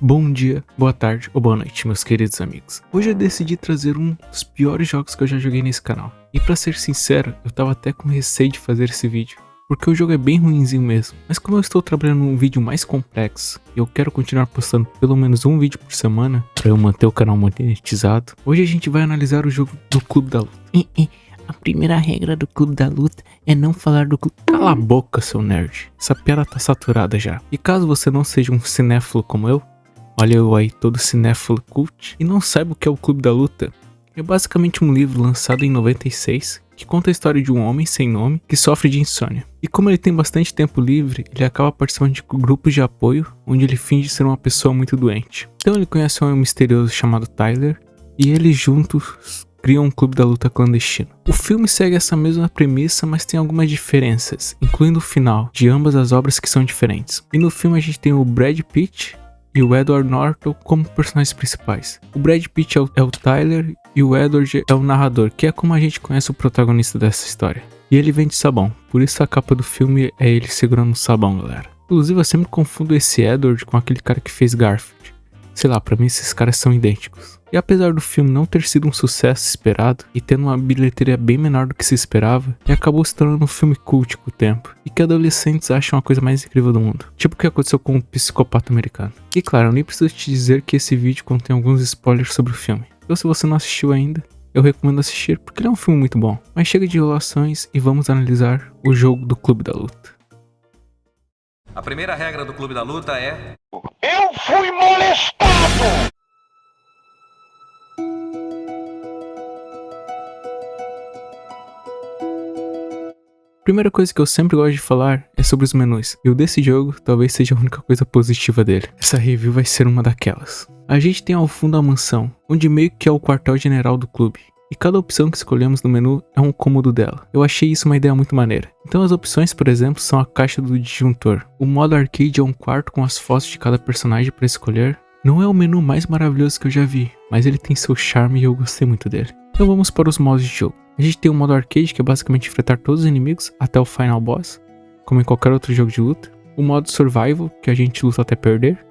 Bom dia, boa tarde ou boa noite, meus queridos amigos. Hoje eu decidi trazer um dos piores jogos que eu já joguei nesse canal. E pra ser sincero, eu tava até com receio de fazer esse vídeo, porque o jogo é bem ruinzinho mesmo. Mas como eu estou trabalhando num vídeo mais complexo e eu quero continuar postando pelo menos um vídeo por semana pra eu manter o canal monetizado, hoje a gente vai analisar o jogo do Clube da Luta. A primeira regra do Clube da Luta é não falar do clube. Cala a boca, seu nerd. Essa piada tá saturada já. E caso você não seja um cinéfilo como eu, olha eu aí todo cinéfilo cult, e não saiba o que é o Clube da Luta, é basicamente um livro lançado em 96 que conta a história de um homem sem nome que sofre de insônia. E como ele tem bastante tempo livre, ele acaba participando de grupos de apoio onde ele finge ser uma pessoa muito doente. Então ele conhece um homem misterioso chamado Tyler e eles juntos criam um Clube da Luta clandestino. O filme segue essa mesma premissa, mas tem algumas diferenças, incluindo o final de ambas as obras que são diferentes. E no filme a gente tem o Brad Pitt e o Edward Norton como personagens principais. O Brad Pitt é o Tyler e o Edward é o narrador, que é como a gente conhece o protagonista dessa história. E ele vende sabão, por isso a capa do filme é ele segurando um sabão, galera. Inclusive eu sempre confundo esse Edward com aquele cara que fez Garfield. Sei lá, pra mim esses caras são idênticos. E apesar do filme não ter sido um sucesso esperado, e tendo uma bilheteria bem menor do que se esperava, ele acabou se tornando um filme cult com o tempo, e que adolescentes acham a coisa mais incrível do mundo. Tipo o que aconteceu com o Psicopata Americano. E claro, eu nem preciso te dizer que esse vídeo contém alguns spoilers sobre o filme. Então se você não assistiu ainda, eu recomendo assistir, porque ele é um filme muito bom. Mas chega de enrolações e vamos analisar o jogo do Clube da Luta. A primeira regra do Clube da Luta é... Eu fui molestado! Primeira coisa que eu sempre gosto de falar é sobre os menus, e o desse jogo talvez seja a única coisa positiva dele. Essa review vai ser uma daquelas. A gente tem ao fundo a mansão, onde meio que é o quartel-general do clube, e cada opção que escolhemos no menu é um cômodo dela. Eu achei isso uma ideia muito maneira. Então as opções, por exemplo, são a caixa do disjuntor. O modo arcade é um quarto com as fotos de cada personagem para escolher. Não é o menu mais maravilhoso que eu já vi, mas ele tem seu charme e eu gostei muito dele. Então vamos para os modos de jogo. A gente tem o modo arcade, que é basicamente enfrentar todos os inimigos até o final boss, como em qualquer outro jogo de luta. O modo survival, que a gente luta até perder.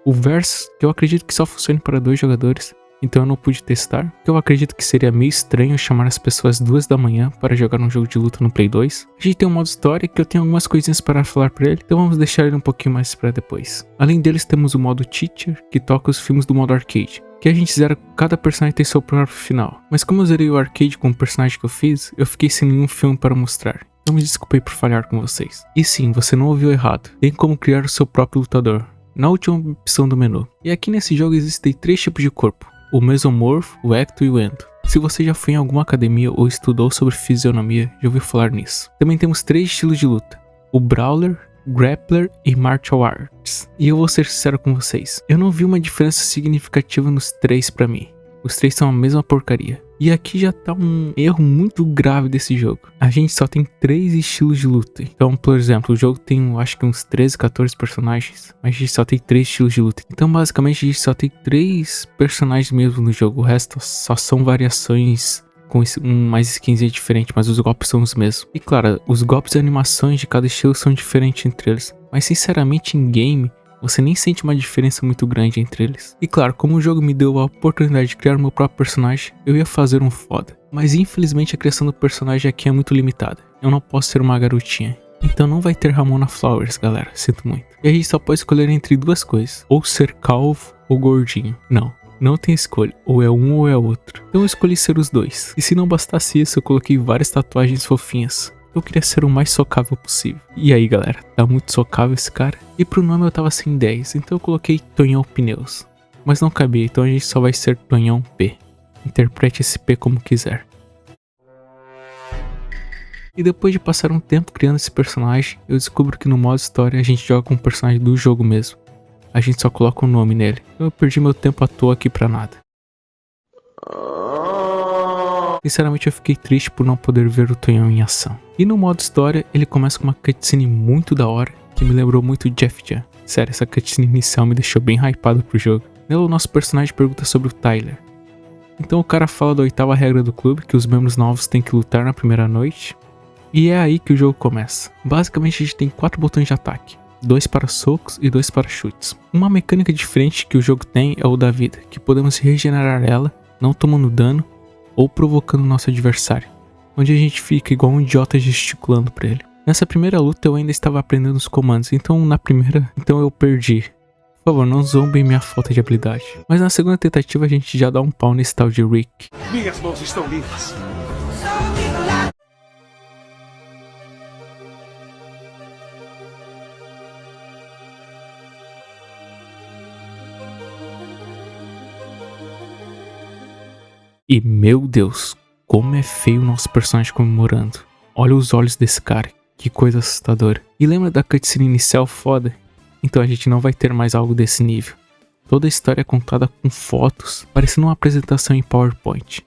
O versus, que eu acredito que só funcione para 2 jogadores, então eu não pude testar, porque eu acredito que seria meio estranho chamar as pessoas 2 da manhã para jogar um jogo de luta no Play 2. A gente tem o modo história, que eu tenho algumas coisinhas para falar para ele, então vamos deixar ele um pouquinho mais para depois. Além deles temos o modo teacher, que toca os filmes do modo arcade, que a gente zera cada personagem tem seu próprio final. Mas como eu zerei o arcade com o personagem que eu fiz, eu fiquei sem nenhum filme para mostrar. Então me desculpei por falhar com vocês. E sim, você não ouviu errado. Tem como criar o seu próprio lutador, na última opção do menu. E aqui nesse jogo existem 3 tipos de corpo: o mesomorfo, o ecto e o endo. Se você já foi em alguma academia ou estudou sobre fisionomia, já ouviu falar nisso. Também temos 3 estilos de luta: o brawler, grappler e martial arts. E eu vou ser sincero com vocês, eu não vi uma diferença significativa nos 3 pra mim. Os 3 são a mesma porcaria. E aqui já tá um erro muito grave desse jogo. A gente só tem 3 estilos de luta. Então, por exemplo, o jogo tem, eu acho que uns 13, 14 personagens, mas a gente só tem 3 estilos de luta. Então, basicamente, a gente só tem 3 personagens mesmo no jogo. O resto só são variações com mais skins diferentes, mas os golpes são os mesmos. E claro, os golpes e animações de cada estilo são diferentes entre eles. Mas sinceramente, em game, você nem sente uma diferença muito grande entre eles. E claro, como o jogo me deu a oportunidade de criar meu próprio personagem, eu ia fazer um foda. Mas infelizmente a criação do personagem aqui é muito limitada. Eu não posso ser uma garotinha. Então não vai ter Ramona Flowers, galera. Sinto muito. E a gente só pode escolher entre 2 coisas: ou ser calvo ou gordinho. Não tem escolha, ou é um ou é outro. Então eu escolhi ser os 2. E se não bastasse isso, eu coloquei várias tatuagens fofinhas. Eu queria ser o mais socável possível. E aí, galera, tá muito socável esse cara? E pro nome eu tava sem ideias, então eu coloquei Tonhão Pneus. Mas não cabia, então a gente só vai ser Tonhão P. Interprete esse P como quiser. E depois de passar um tempo criando esse personagem, eu descubro que no modo história a gente joga com um personagem do jogo mesmo. A gente só coloca um nome nele. Então eu perdi meu tempo à toa aqui pra nada. Sinceramente eu fiquei triste por não poder ver o Tonhão em ação. E no modo história, ele começa com uma cutscene muito da hora, que me lembrou muito Jeff Jam. Sério, essa cutscene inicial me deixou bem hypado pro jogo. Nela o nosso personagem pergunta sobre o Tyler. Então o cara fala da 8ª regra do clube, que os membros novos têm que lutar na primeira noite. E é aí que o jogo começa. Basicamente a gente tem 4 botões de ataque: 2 para socos e 2 para chutes. Uma mecânica diferente que o jogo tem é o da vida, que podemos regenerar ela, não tomando dano ou provocando nosso adversário, onde a gente fica igual um idiota gesticulando pra ele. Nessa primeira luta eu ainda estava aprendendo os comandos, então eu perdi. Por favor, não zombem minha falta de habilidade. Mas na segunda tentativa a gente já dá um pau nesse tal de Rick. Minhas mãos estão limpas. E meu Deus, como é feio o nosso personagem comemorando. Olha os olhos desse cara, que coisa assustadora. E lembra da cutscene inicial foda? Então a gente não vai ter mais algo desse nível. Toda a história é contada com fotos, parecendo uma apresentação em PowerPoint.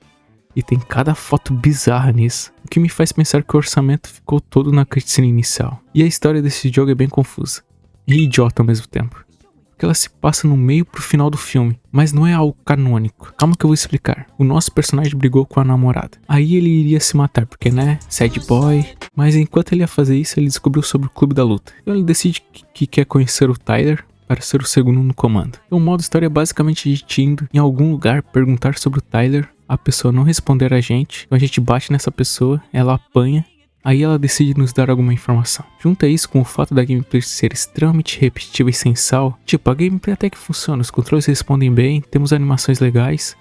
E tem cada foto bizarra nisso, o que me faz pensar que o orçamento ficou todo na cutscene inicial. E a história desse jogo é bem confusa, e idiota ao mesmo tempo. Porque ela se passa no meio pro final do filme, mas não é algo canônico. Calma que eu vou explicar. O nosso personagem brigou com a namorada. Aí ele iria se matar, porque né, sad boy. Mas enquanto ele ia fazer isso, ele descobriu sobre o Clube da Luta. Então ele decide que quer conhecer o Tyler para ser o segundo no comando. Então o modo história é basicamente a gente indo em algum lugar perguntar sobre o Tyler, a pessoa não responder a gente, então a gente bate nessa pessoa, ela apanha. Aí ela decide nos dar alguma informação. Junta isso com o fato da gameplay ser extremamente repetitiva e sem sal. Tipo, a gameplay até que funciona, os controles respondem bem, temos animações legais.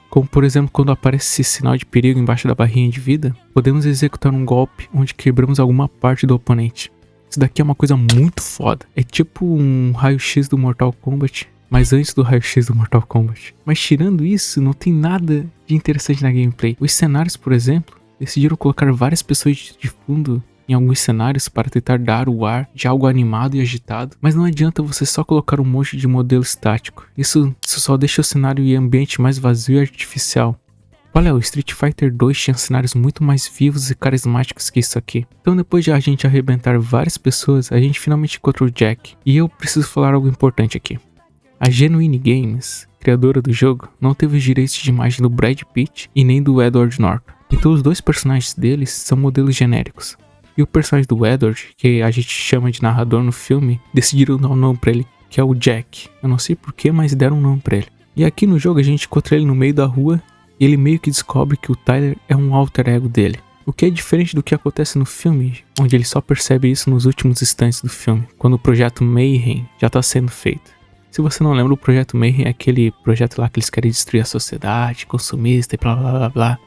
Como por exemplo, quando aparece esse sinal de perigo embaixo da barrinha de vida, podemos executar um golpe onde quebramos alguma parte do oponente. Isso daqui é uma coisa muito foda. É tipo um raio-x do Mortal Kombat, mas antes do raio-x do Mortal Kombat. Mas tirando isso, não tem nada de interessante na gameplay. Os cenários, por exemplo, decidiram colocar várias pessoas de fundo em alguns cenários para tentar dar o ar de algo animado e agitado, mas não adianta você só colocar um monte de modelo estático. Isso só deixa o cenário e ambiente mais vazio e artificial. Olha, o Street Fighter 2 tinha cenários muito mais vivos e carismáticos que isso aqui. Então depois de a gente arrebentar várias pessoas, a gente finalmente encontrou o Jack. E eu preciso falar algo importante aqui. A Genuine Games, criadora do jogo, não teve os direitos de imagem do Brad Pitt e nem do Edward Norton. Então os dois personagens deles são modelos genéricos. E o personagem do Edward, que a gente chama de narrador no filme, decidiram dar um nome pra ele, que é o Jack. Eu não sei porquê, mas deram um nome pra ele. E aqui no jogo a gente encontra ele no meio da rua e ele meio que descobre que o Tyler é um alter ego dele. O que é diferente do que acontece no filme, onde ele só percebe isso nos últimos instantes do filme, quando o projeto Mayhem já tá sendo feito. Se você não lembra, o projeto Mayhem é aquele projeto lá que eles querem destruir a sociedade, consumista e blá blá blá blá.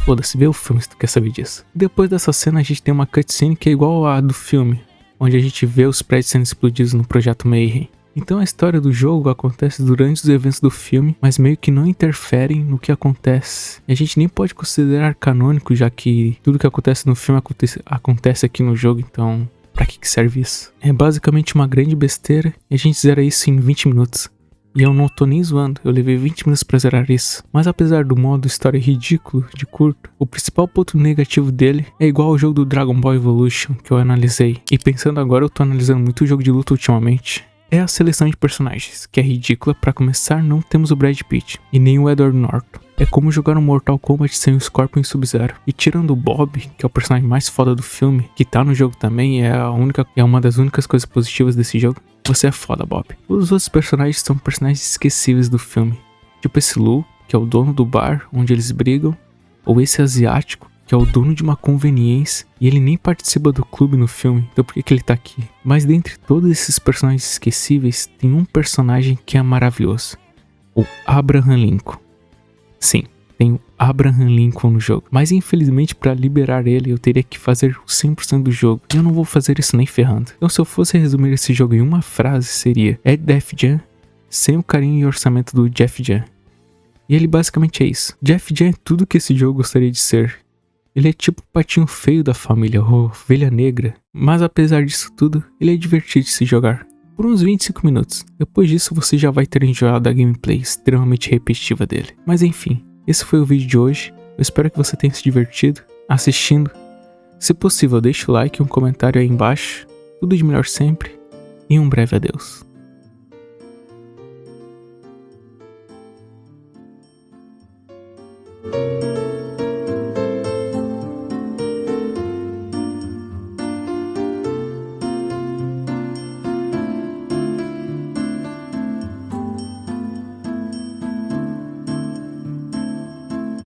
Foda-se, vê o filme se tu quer saber disso. Depois dessa cena a gente tem uma cutscene que é igual a do filme, onde a gente vê os prédios sendo explodidos no projeto Mayhem. Então a história do jogo acontece durante os eventos do filme, mas meio que não interferem no que acontece. E a gente nem pode considerar canônico, já que tudo que acontece no filme acontece aqui no jogo, então pra que serve isso? É basicamente uma grande besteira e a gente zera isso em 20 minutos. E eu não tô nem zoando, eu levei 20 minutos pra zerar isso. Mas apesar do modo história ridículo de curto, o principal ponto negativo dele é igual ao jogo do Dragon Ball Evolution que eu analisei. E pensando agora, eu tô analisando muito o jogo de luta ultimamente. É a seleção de personagens, que é ridícula. Pra começar, não temos o Brad Pitt e nem o Edward Norton. É como jogar um Mortal Kombat sem o Scorpion e Sub-Zero. E tirando o Bob, que é o personagem mais foda do filme, que tá no jogo também, é uma das únicas coisas positivas desse jogo. Você é foda, Bob. Os outros personagens são personagens esquecíveis do filme. Tipo esse Lou, que é o dono do bar onde eles brigam. Ou esse asiático, que é o dono de uma conveniência. E ele nem participa do clube no filme, então por que ele tá aqui? Mas dentre todos esses personagens esquecíveis, tem um personagem que é maravilhoso. O Abraham Lincoln. Sim, tem o Abraham Lincoln no jogo. Mas infelizmente para liberar ele eu teria que fazer o 100% do jogo. E eu não vou fazer isso nem ferrando. Então se eu fosse resumir esse jogo em uma frase seria: é Def Jam sem o carinho e orçamento do Jeff Jam. E ele basicamente é isso. Jeff Jam é tudo que esse jogo gostaria de ser. Ele é tipo o patinho feio da família, ou ovelha negra. Mas apesar disso tudo, ele é divertido de se jogar. Por uns 25 minutos. Depois disso você já vai ter enjoado a gameplay extremamente repetitiva dele. Mas enfim, esse foi o vídeo de hoje. Eu espero que você tenha se divertido assistindo. Se possível, deixe o like e um comentário aí embaixo. Tudo de melhor sempre. E um breve adeus.